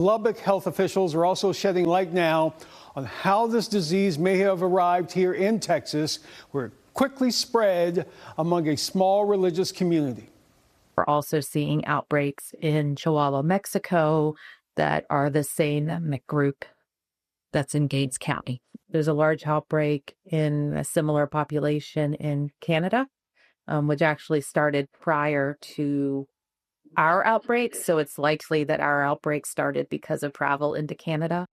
Lubbock health officials are also shedding light now on how this disease may have arrived here in Texas, where it quickly spread among a small religious community. We're also seeing outbreaks in Chihuahua, Mexico, that are the same ethnic group that's in Gates County. There's a large outbreak in a similar population in Canada, which actually started prior to our outbreak. So it's likely that our outbreak started because of travel into Canada.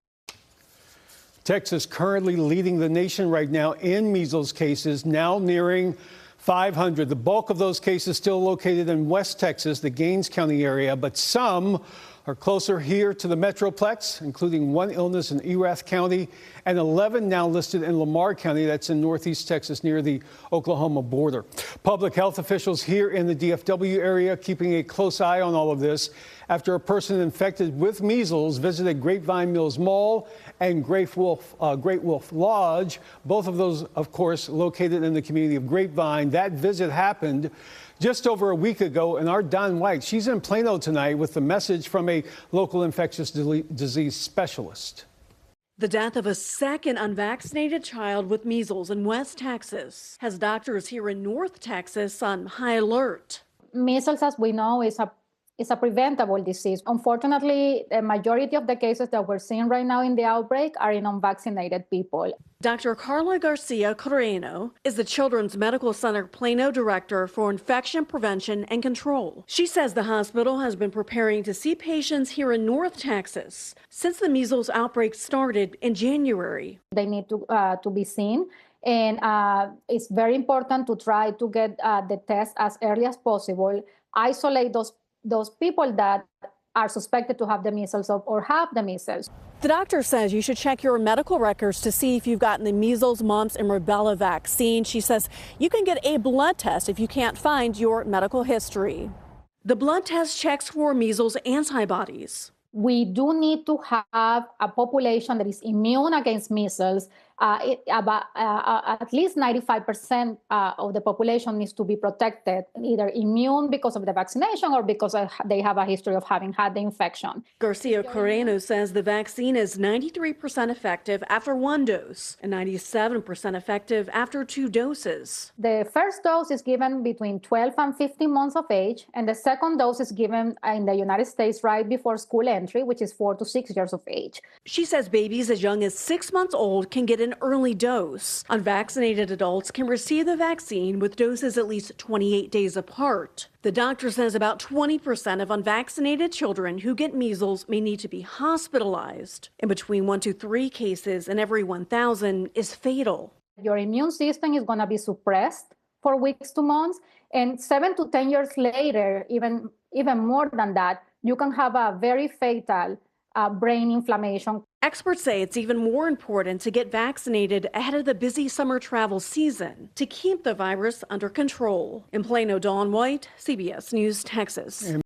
Texas currently leading the nation right now in measles cases, now nearing 500. The bulk of those cases still located in West Texas, the Gaines County area, but some are closer here to the Metroplex, including one illness in Erath County and 11 now listed in Lamar County, that's in northeast Texas near the Oklahoma border. Public health officials here in the DFW area keeping a close eye on all of this after a person infected with measles visited Grapevine Mills Mall and Great Wolf Lodge, both of those, of course, located in the community of Grapevine. That visit happened just over a week ago, and our Don White, she's in Plano tonight with the message from a local infectious disease specialist. The death of a second unvaccinated child with measles in West Texas has doctors here in North Texas on high alert. Measles, as we know, is a preventable disease. Unfortunately, the majority of the cases that we're seeing right now in the outbreak are in unvaccinated people. Dr. Carla Garcia Carreno is the Children's Medical Center Plano Director for Infection Prevention and Control. She says the hospital has been preparing to see patients here in North Texas since the measles outbreak started in January. They need to be seen, and it's very important to try to get the test as early as possible, isolate those people that are suspected to have the measles or have the measles. The doctor says you should check your medical records to see if you've gotten the measles, mumps, and rubella vaccine. She says you can get a blood test if you can't find your medical history. The blood test checks for measles antibodies. We do need to have a population that is immune against measles. At least 95% of the population needs to be protected, either immune because of the vaccination or because they have a history of having had the infection. Garcia Carreno says the vaccine is 93% effective after one dose and 97% effective after 2 doses. The first dose is given between 12 and 15 months of age, and the second dose is given in the United States right before school entry, which is 4 to 6 years of age. She says babies as young as 6 months old can get an early dose. Unvaccinated adults can receive the vaccine with doses at least 28 days apart. The doctor says about 20% of unvaccinated children who get measles may need to be hospitalized. And between 1 to 3 cases in every 1,000 is fatal. Your immune system is going to be suppressed for weeks to months, and 7 to 10 years later, even more than that, you can have a very fatal brain inflammation. Experts say it's even more important to get vaccinated ahead of the busy summer travel season to keep the virus under control. In Plano, Don White, CBS News, Texas.